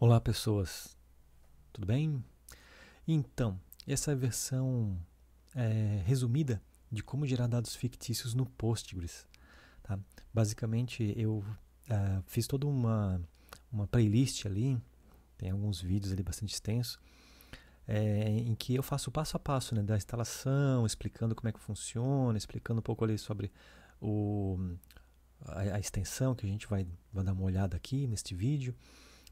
Olá, pessoas, tudo bem? Então, essa é a versão resumida de como gerar dados fictícios no Postgres. Tá? Basicamente, eu fiz toda uma playlist ali, tem alguns vídeos ali bastante extensos, em que eu faço o passo a passo, né, da instalação, explicando como é que funciona, explicando um pouco ali sobre o, a extensão que a gente vai dar uma olhada aqui neste vídeo.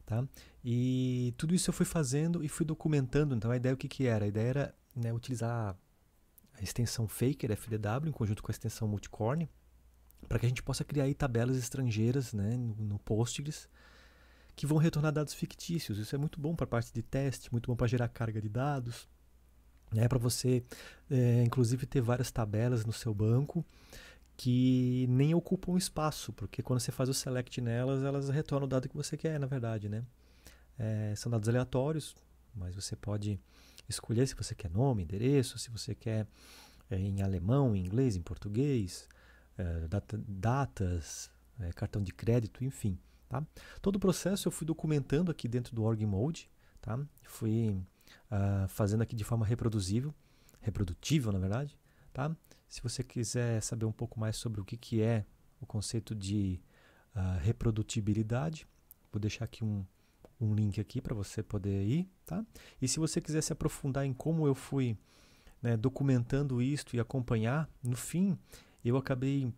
Tá? E tudo isso eu fui fazendo e fui documentando. Então a ideia o que era? A ideia era, né, utilizar a extensão Faker FDW em conjunto com a extensão Multicorn para que a gente possa criar aí tabelas estrangeiras, né, no Postgres que vão retornar dados fictícios. Isso é muito bom para a parte de teste, muito bom para gerar carga de dados, né, para você inclusive ter várias tabelas no seu banco que nem ocupam espaço, porque quando você faz o select nelas, elas retornam o dado que você quer, na verdade, né? São dados aleatórios, mas você pode escolher se você quer nome, endereço, se você quer em alemão, em inglês, em português, datas, cartão de crédito, enfim. Tá? Todo o processo eu fui documentando aqui dentro do org mode, tá? Fui fazendo aqui de forma reprodutível, na verdade. Tá? Se você quiser saber um pouco mais sobre o que é o conceito de reprodutibilidade, vou deixar aqui um link aqui para você poder ir, tá? E se você quiser se aprofundar em como eu fui, né, documentando isto e acompanhar, no fim eu acabei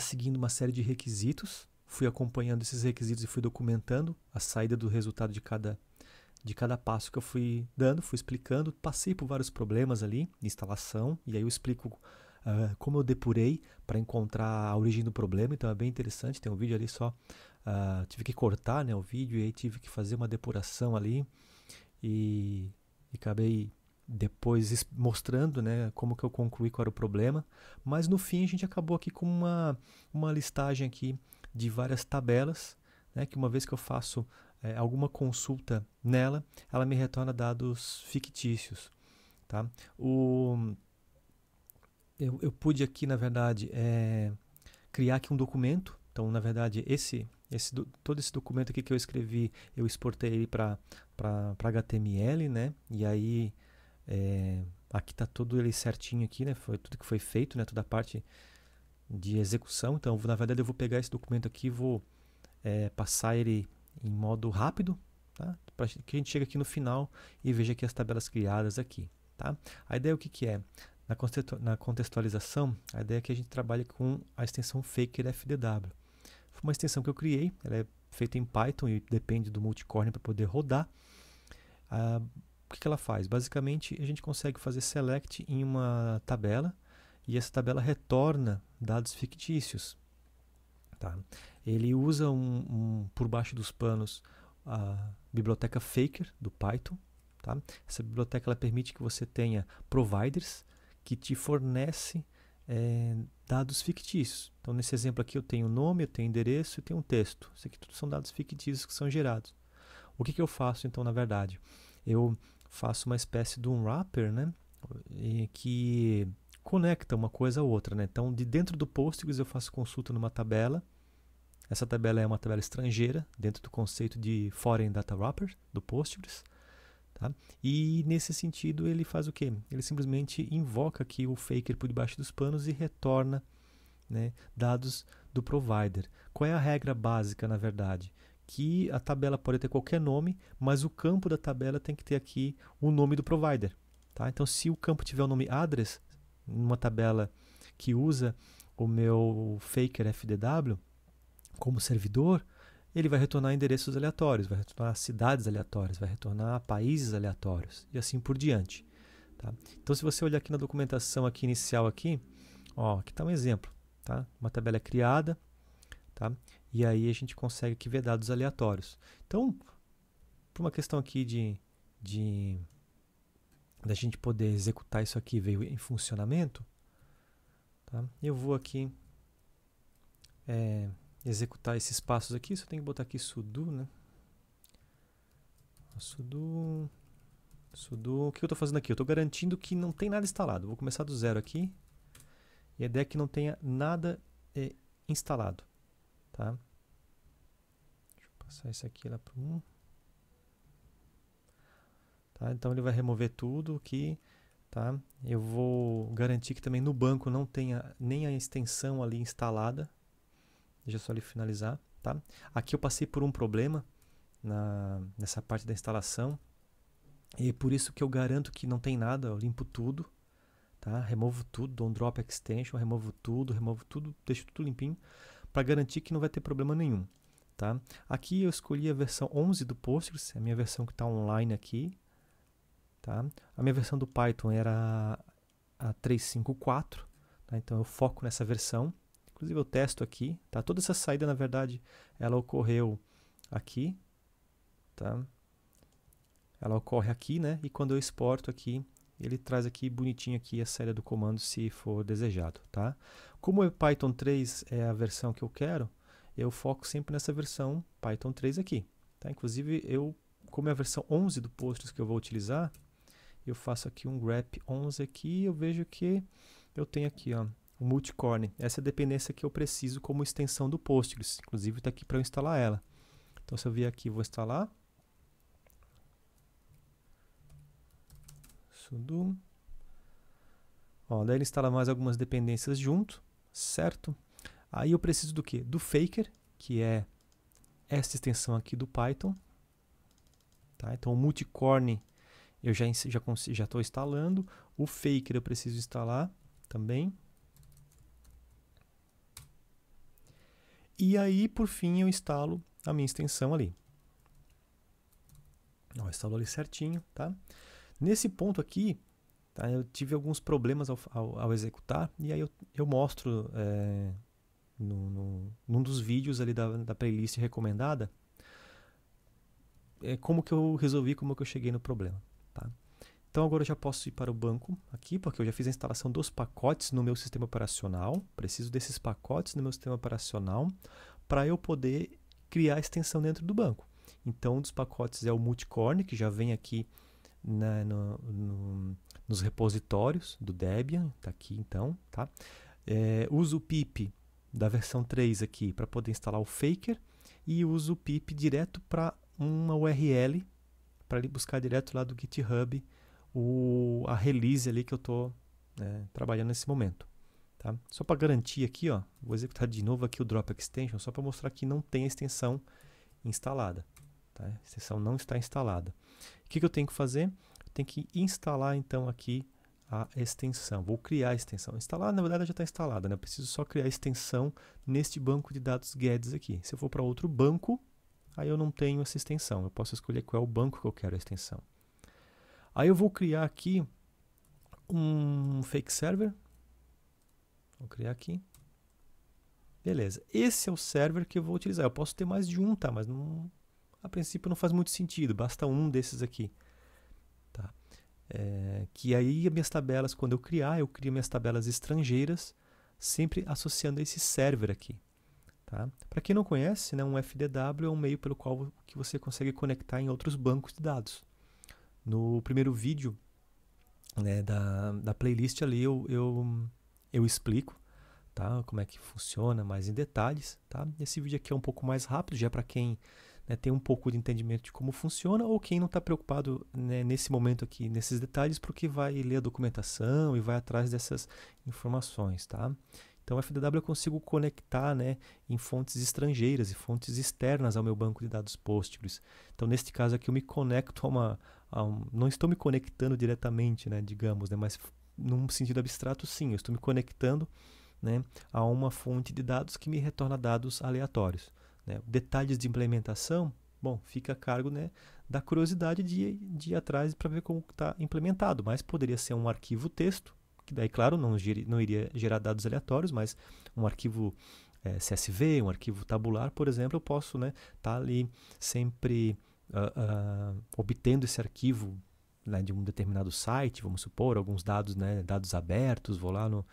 seguindo uma série de requisitos, fui acompanhando esses requisitos e fui documentando a saída do resultado de cada passo que eu fui dando, fui explicando, passei por vários problemas ali de instalação, e aí eu explico como eu depurei para encontrar a origem do problema. Então é bem interessante, tem um vídeo ali só, tive que cortar, né, o vídeo, e aí tive que fazer uma depuração ali, e acabei depois mostrando, né, como que eu concluí qual era o problema, mas no fim a gente acabou aqui com uma listagem aqui de várias tabelas, né, que uma vez que eu faço alguma consulta nela, ela me retorna dados fictícios. Tá? Eu pude aqui, na verdade, criar aqui um documento. Então, na verdade, todo esse documento aqui que eu escrevi, eu exportei ele para HTML, né? E aí aqui está tudo ele certinho aqui, né? Foi tudo que foi feito, né? Toda a parte de execução. Então, na verdade, eu vou pegar esse documento aqui e vou passar ele em modo rápido, tá? Para que a gente chegue aqui no final e veja aqui as tabelas criadas aqui. Tá? A ideia é o que é? Na contextualização, a ideia é que a gente trabalhe com a extensão Faker FDW. Foi uma extensão que eu criei, ela é feita em Python e depende do Multicorn para poder rodar. O que ela faz? Basicamente, a gente consegue fazer select em uma tabela e essa tabela retorna dados fictícios. Tá? Ele usa por baixo dos panos a biblioteca Faker do Python. Tá? Essa biblioteca ela permite que você tenha providers que te fornecem dados fictícios. Então, nesse exemplo aqui, eu tenho nome, eu tenho endereço e tenho um texto. Isso aqui tudo são dados fictícios que são gerados. O que eu faço, então, na verdade? Eu faço uma espécie de um wrapper, né, que conecta uma coisa a outra. Né? Então, de dentro do Postgres, eu faço consulta numa tabela. Essa tabela é uma tabela estrangeira, dentro do conceito de Foreign Data Wrapper, do Postgres. Tá? E nesse sentido ele faz o quê? Ele simplesmente invoca aqui o Faker por debaixo dos panos e retorna, né, dados do provider. Qual é a regra básica, na verdade? Que a tabela pode ter qualquer nome, mas o campo da tabela tem que ter aqui o nome do provider. Tá? Então, se o campo tiver o nome address, numa tabela que usa o meu Faker FDW como servidor, ele vai retornar endereços aleatórios, vai retornar cidades aleatórias, vai retornar países aleatórios e assim por diante. Tá? Então, se você olhar aqui na documentação aqui inicial aqui, aqui está um exemplo. Tá? Uma tabela é criada, tá? E aí a gente consegue aqui ver dados aleatórios. Então, por uma questão aqui da gente poder executar isso aqui veio em funcionamento, tá? Eu vou aqui executar esses passos aqui, só tenho que botar aqui sudo, né? Sudo. O que eu estou fazendo aqui? Eu estou garantindo que não tem nada instalado. Vou começar do zero aqui. E a ideia é que não tenha nada instalado. Tá? Deixa eu passar isso aqui lá para 1. Tá? Então ele vai remover tudo aqui. Tá? Eu vou garantir que também no banco não tenha nem a extensão ali instalada. Deixa eu só ali finalizar. Tá? Aqui eu passei por um problema nessa parte da instalação. E por isso que eu garanto que não tem nada. Eu limpo tudo. Tá? Removo tudo, dou um drop extension, removo tudo, deixo tudo limpinho para garantir que não vai ter problema nenhum. Tá? Aqui eu escolhi a versão 11 do Postgres, é a minha versão que está online aqui. Tá? A minha versão do Python era a 3.5.4, tá? Então eu foco nessa versão. Inclusive eu testo aqui. Tá? Toda essa saída, na verdade, ela ocorreu aqui. Tá? Ela ocorre aqui, né? E quando eu exporto aqui, ele traz aqui bonitinho aqui a saída do comando se for desejado, tá? Como o Python 3 é a versão que eu quero, eu foco sempre nessa versão Python 3 aqui, tá? Inclusive, como é a versão 11 do Postgres que eu vou utilizar, eu faço aqui um grep 11 aqui, eu vejo que eu tenho aqui, ó, o multicore. Essa é a dependência que eu preciso como extensão do Postgres. Inclusive, está aqui para eu instalar ela. Então, se eu vier aqui, vou instalar. Sudo. Ó, daí ele instala mais algumas dependências junto, certo? Aí eu preciso do quê? Do Faker, que é essa extensão aqui do Python. Tá? Então o multicore eu já estou instalando. O Faker eu preciso instalar também. E aí, por fim, eu instalo a minha extensão ali. Ó, instalou ali certinho, tá? Nesse ponto aqui, tá, eu tive alguns problemas ao executar, e aí eu mostro num dos vídeos ali da playlist recomendada como que eu resolvi, como que eu cheguei no problema. Tá? Então agora eu já posso ir para o banco aqui, porque eu já fiz a instalação dos pacotes no meu sistema operacional. Preciso desses pacotes no meu sistema operacional para eu poder criar a extensão dentro do banco. Então um dos pacotes é o multicore, que já vem aqui nos repositórios do Debian, está aqui então, tá? Uso o pip da versão 3 aqui para poder instalar o Faker e uso o pip direto para uma URL para ele buscar direto lá do GitHub a release ali que eu estou trabalhando nesse momento. Tá? Só para garantir aqui, ó, vou executar de novo aqui o drop extension só para mostrar que não tem a extensão instalada. Tá? A extensão não está instalada. O que eu tenho que fazer? Eu tenho que instalar então aqui a extensão. Vou criar a extensão. Instalar, na verdade, já está instalada. Né? Eu preciso só criar a extensão neste banco de dados GEDS aqui. Se eu for para outro banco, aí eu não tenho essa extensão. Eu posso escolher qual é o banco que eu quero a extensão. Aí eu vou criar aqui um fake server. Vou criar aqui. Beleza. Esse é o server que eu vou utilizar. Eu posso ter mais de um, tá? Mas não... a princípio não faz muito sentido, basta um desses aqui. Tá? Que aí as minhas tabelas, quando eu crio minhas tabelas estrangeiras, sempre associando a esse server aqui. Tá? Para quem não conhece, né, um FDW é um meio pelo qual que você consegue conectar em outros bancos de dados. No primeiro vídeo, né, da playlist ali eu explico, tá, como é que funciona mais em detalhes. Tá? Esse vídeo aqui é um pouco mais rápido, já para quem tem um pouco de entendimento de como funciona, ou quem não está preocupado, né, nesse momento aqui, nesses detalhes, porque vai ler a documentação e vai atrás dessas informações. Tá? Então, o FDW eu consigo conectar, né, em fontes estrangeiras e fontes externas ao meu banco de dados Postgres. Então, neste caso aqui, eu me conecto não estou me conectando diretamente, né, digamos, né, mas num sentido abstrato, sim, eu estou me conectando, né, a uma fonte de dados que me retorna dados aleatórios. Né? Detalhes de implementação, bom, fica a cargo, né, da curiosidade de ir atrás para ver como está implementado, mas poderia ser um arquivo texto, que daí, claro, não iria gerar dados aleatórios, mas um arquivo CSV, um arquivo tabular, por exemplo, eu posso tá ali sempre obtendo esse arquivo, né, de um determinado site, vamos supor, alguns dados, né, dados abertos, vou lá no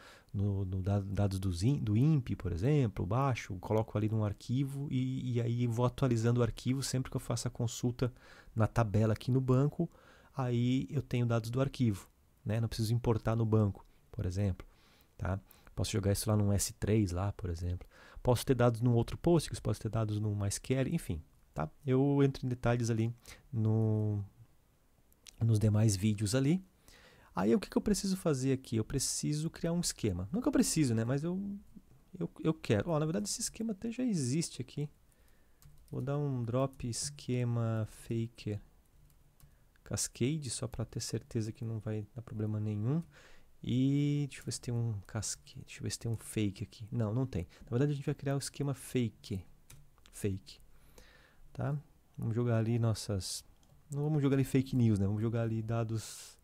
dados do INPE, por exemplo, baixo, coloco ali num arquivo e aí vou atualizando o arquivo sempre que eu faço a consulta na tabela aqui no banco, aí eu tenho dados do arquivo. Né? Não preciso importar no banco, por exemplo. Tá? Posso jogar isso lá num S3, lá, por exemplo. Posso ter dados num outro Postgres, posso ter dados no MySQL, enfim. Tá? Eu entro em detalhes ali nos demais vídeos ali. Aí o que eu preciso fazer aqui? Eu preciso criar um esquema. Não que eu preciso, né? Mas eu quero. Na verdade esse esquema até já existe aqui. Vou dar um drop esquema faker cascade, só para ter certeza que não vai dar problema nenhum. E deixa eu ver se tem um cascade, deixa eu ver se tem um fake aqui. Não, não tem. Na verdade a gente vai criar um esquema fake, tá? Vamos jogar ali nossas, não vamos jogar ali fake news, né? Vamos jogar ali dados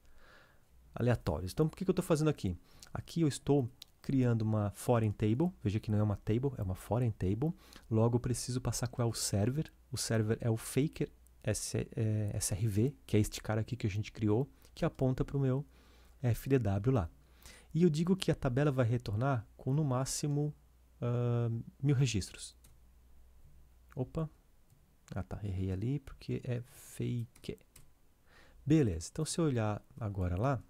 aleatórios. Então, por que eu estou fazendo aqui? Aqui eu estou criando uma foreign table. Veja que não é uma table, é uma foreign table. Logo, eu preciso passar qual é o server. O server é o faker SRV, que é este cara aqui que a gente criou, que aponta para o meu FDW lá. E eu digo que a tabela vai retornar com no máximo 1000 registros. Opa. Tá, errei ali porque é fake. Beleza, então se eu olhar agora lá,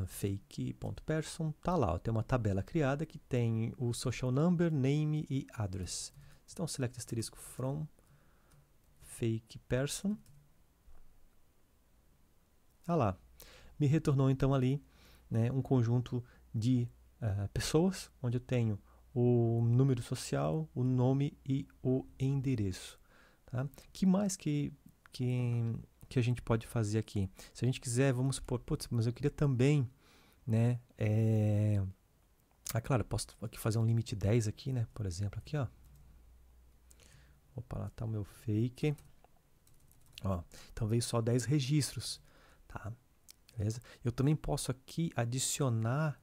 fake.person, tá lá, ó, tem uma tabela criada que tem o social number, name e address. Então select asterisco from fake person. Tá lá. Me retornou então ali, né, um conjunto de pessoas, onde eu tenho o número social, o nome e o endereço. Tá? Que mais que a gente pode fazer aqui? Se a gente quiser, vamos supor, putz, mas eu queria também, né, claro, eu posso aqui fazer um limite 10 aqui, né, por exemplo, aqui, ó. Opa, lá tá o meu fake. Ó, então veio só 10 registros, tá? Beleza? Eu também posso aqui adicionar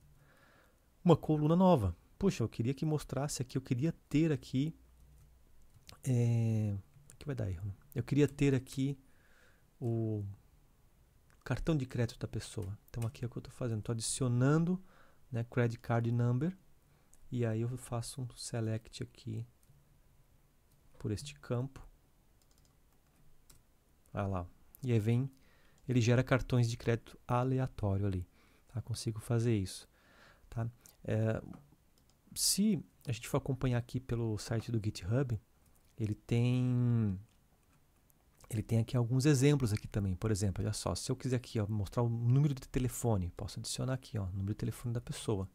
uma coluna nova. Puxa, eu queria que mostrasse aqui, eu queria ter aqui, aqui vai dar erro, né? Eu queria ter aqui o cartão de crédito da pessoa. Então aqui é o que eu estou fazendo, estou adicionando, né, credit card number, e aí eu faço um select aqui por este campo. Ah lá, e aí vem, ele gera cartões de crédito aleatório ali. Tá? Consigo fazer isso. Tá? Se a gente for acompanhar aqui pelo site do GitHub, ele tem aqui alguns exemplos aqui também. Por exemplo, olha só, se eu quiser aqui ó, mostrar o número de telefone, posso adicionar aqui, ó, o número de telefone da pessoa.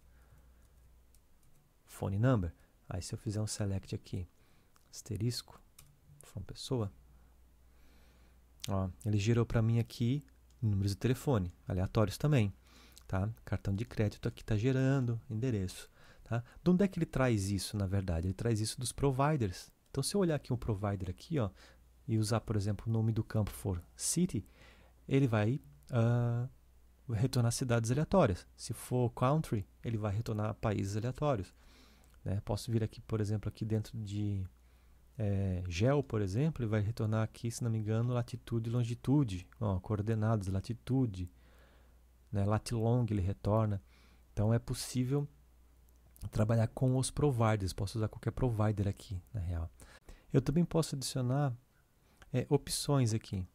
Phone number. Aí se eu fizer um select aqui, asterisco, from pessoa, ó, ele gerou para mim aqui números de telefone, aleatórios também. Tá? Cartão de crédito aqui está gerando, endereço. Tá? De onde é que ele traz isso, na verdade? Ele traz isso dos providers. Então, se eu olhar aqui um provider aqui, ó, e usar, por exemplo, o nome do campo for city, ele vai retornar cidades aleatórias. Se for country, ele vai retornar países aleatórios. Né? Posso vir aqui, por exemplo, aqui dentro de geo, por exemplo, ele vai retornar aqui, se não me engano, latitude e longitude, ó, coordenadas, latitude, né? Latilong ele retorna. Então é possível trabalhar com os providers. Posso usar qualquer provider aqui, na real. Eu também posso adicionar opções aqui.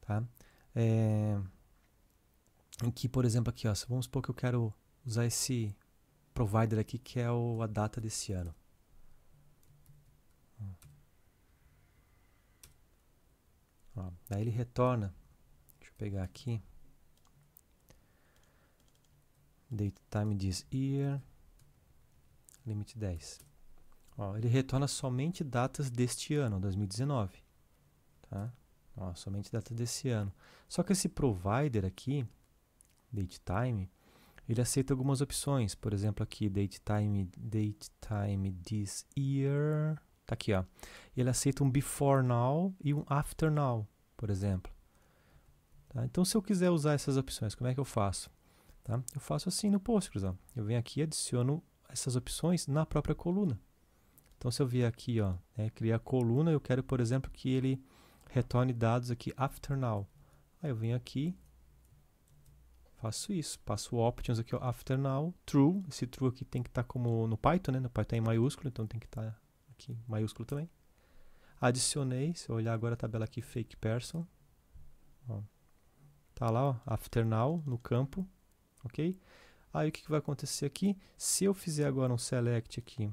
Tá? Aqui, por exemplo, aqui, ó, vamos supor que eu quero usar esse provider aqui, que é a data desse ano. Ó, daí ele retorna, deixa eu pegar aqui, date time this year, limite 10. Ó, ele retorna somente datas deste ano, 2019. Tá? Ó, somente datas desse ano. Só que esse provider aqui, datetime, ele aceita algumas opções. Por exemplo, aqui, datetime this year. Tá aqui, ó. Ele aceita um before now e um after now, por exemplo. Tá? Então, se eu quiser usar essas opções, como é que eu faço? Tá? Eu faço assim no Postgres. Ó. Eu venho aqui e adiciono essas opções na própria coluna. Então, se eu vier aqui, ó, criar a coluna, eu quero, por exemplo, que ele retorne dados aqui after now. Aí eu venho aqui, faço isso, passo o options aqui, ó, after now, true. Esse true aqui tem que estar como no Python, né? No Python é em maiúsculo, então tem que estar aqui em maiúsculo também. Adicionei, se eu olhar agora a tabela aqui, fake person. Ó, tá lá, ó, after now, no campo, ok? Aí o que vai acontecer aqui? Se eu fizer agora um select aqui,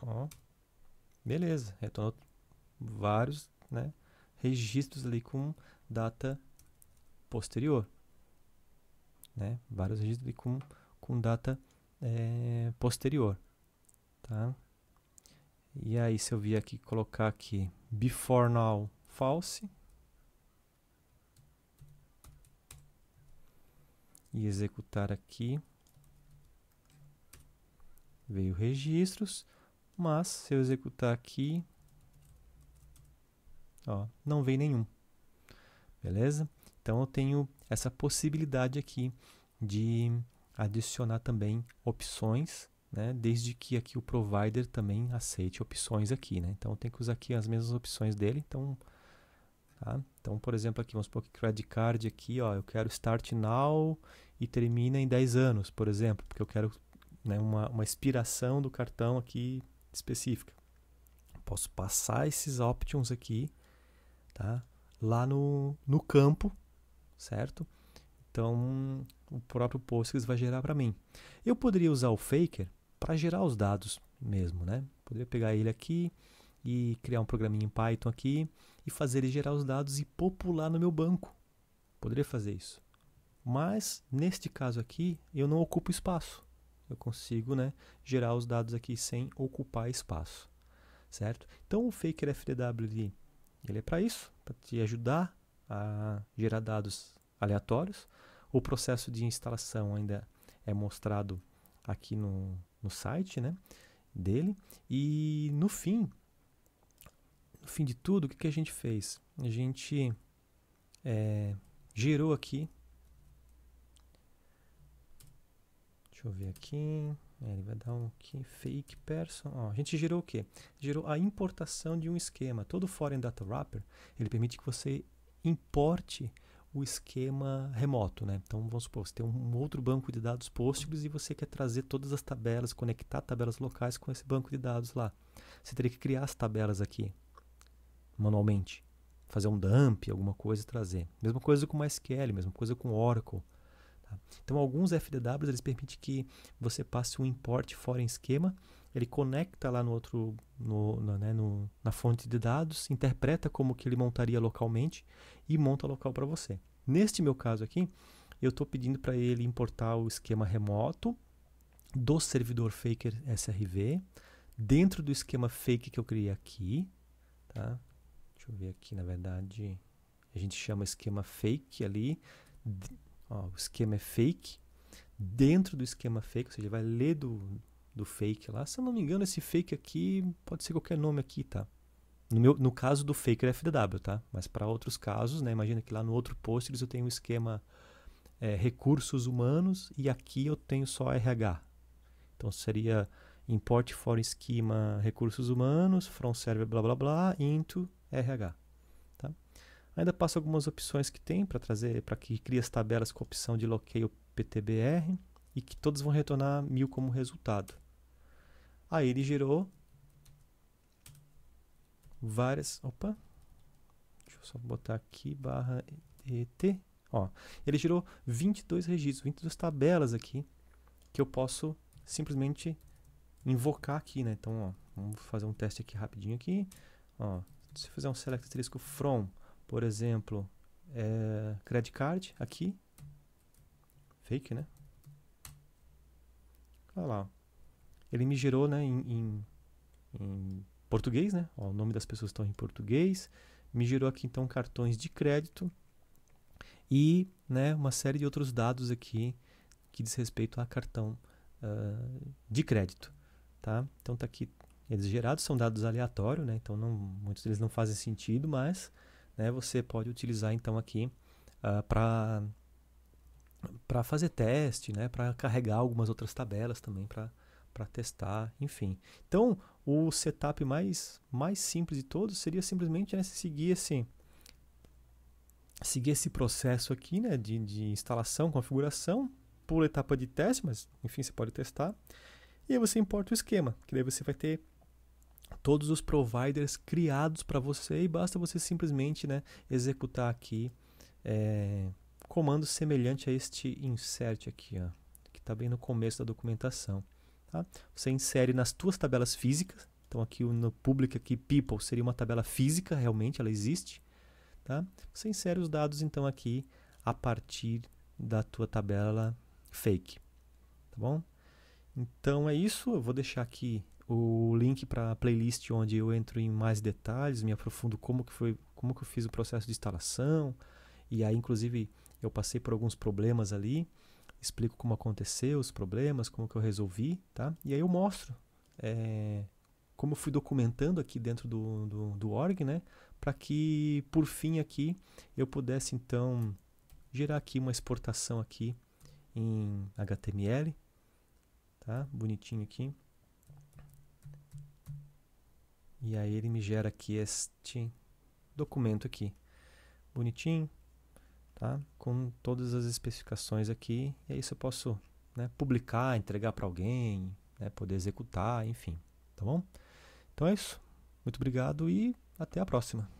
ó, beleza, retornou vários, né, registros ali com data posterior, né? Vários registros ali com data posterior, tá? E aí, se eu vier aqui colocar aqui before now false e executar aqui, veio registros, mas se eu executar aqui, ó, não veio nenhum, beleza? Então eu tenho essa possibilidade aqui de adicionar também opções, né, desde que aqui o provider também aceite opções aqui, né? Então eu tenho que usar aqui as mesmas opções dele. Então, tá? Então, por exemplo, aqui vamos supor que credit card aqui, ó, eu quero start now e termina em 10 anos, por exemplo, porque eu quero, né, uma expiração do cartão aqui específica. Posso passar esses options aqui, tá, lá no campo, certo? Então, o próprio Postgres vai gerar para mim. Eu poderia usar o Faker para gerar os dados mesmo, né? Poderia pegar ele aqui e criar um programinha em Python aqui e fazer ele gerar os dados e popular no meu banco. Poderia fazer isso. Mas, neste caso aqui, eu não ocupo espaço. Eu consigo, né, gerar os dados aqui sem ocupar espaço, certo? Então, o Faker FDW ele é para isso, para te ajudar a gerar dados aleatórios. O processo de instalação ainda é mostrado aqui no site, né, dele. E no fim de tudo, o que a gente fez? A gente gerou aqui. Deixa eu ver aqui. Ele vai dar um aqui, fake person. Ó, a gente gerou o quê? Gerou a importação de um esquema. Todo Foreign Data Wrapper, ele permite que você importe o esquema remoto, né? Então, vamos supor, você tem um outro banco de dados Postgres e você quer trazer todas as tabelas, conectar tabelas locais com esse banco de dados lá. Você teria que criar as tabelas aqui, manualmente. Fazer um dump, alguma coisa e trazer. Mesma coisa com MySQL, mesma coisa com Oracle. Tá? Então, alguns FDWs eles permitem que você passe um import foreign schema, ele conecta lá no outro, na fonte de dados, interpreta como que ele montaria localmente e monta local para você. Neste meu caso aqui, eu estou pedindo para ele importar o esquema remoto do servidor Faker SRV dentro do esquema fake que eu criei aqui. Tá? Deixa eu ver aqui, na verdade, a gente chama esquema fake ali. Ó, o esquema é fake. Dentro do esquema fake, ou seja, vai ler do fake lá. Se eu não me engano, esse fake aqui pode ser qualquer nome aqui, tá? No caso do Faker FDW, tá? Mas para outros casos, né? Imagina que lá no outro Postgres eu tenho um esquema recursos humanos e aqui eu tenho só RH. Então seria import for esquema recursos humanos, from server blá blá blá, into RH. Tá? Ainda passo algumas opções que tem para trazer, para que crie as tabelas com a opção de locale PTBR e que todas vão retornar 1000 como resultado. Aí ele gerou várias... Opa! Deixa eu só botar aqui, barra ET. Ó, ele gerou 22 registros, 22 tabelas aqui, que eu posso simplesmente invocar aqui, né? Então, ó, vamos fazer um teste aqui rapidinho aqui. Ó, se eu fizer um select asterisco from, por exemplo, credit card, aqui. Fake, né? Olha lá. Ele me gerou, né, em português, né? Ó, o nome das pessoas estão em português. Me gerou aqui, então, cartões de crédito e, né, uma série de outros dados aqui que diz respeito a cartão de crédito. Tá? Então, tá aqui, eles gerados são dados aleatórios, né? Então, muitos deles não fazem sentido, mas, né, você pode utilizar, então, aqui para fazer teste, né? Para carregar algumas outras tabelas também para testar, enfim. Então, o setup mais simples de todos seria simplesmente, né, seguir esse processo aqui, né, de instalação, configuração, por etapa de teste, mas enfim, você pode testar. E aí você importa o esquema, que daí você vai ter todos os providers criados para você e basta você simplesmente, né, executar aqui comando semelhante a este insert aqui, ó, que está bem no começo da documentação. Tá? Você insere nas tuas tabelas físicas, Então aqui no public aqui, people, seria uma tabela física, realmente ela existe. Tá? Você insere os dados então aqui a partir da tua tabela fake. Tá bom? Então é isso, eu vou deixar aqui o link para a playlist onde eu entro em mais detalhes, me aprofundo como que eu fiz o processo de instalação, e aí inclusive eu passei por alguns problemas ali, explico como aconteceu os problemas, como que eu resolvi, tá? E aí eu mostro como eu fui documentando aqui dentro do org, né? Para que por fim aqui eu pudesse então gerar aqui uma exportação aqui em HTML, tá? Bonitinho aqui. E aí ele me gera aqui este documento aqui, bonitinho, tá? Com todas as especificações aqui. E aí isso eu posso, né, publicar, entregar para alguém, né, poder executar, enfim, tá bom? Então é isso. Muito obrigado e até a próxima.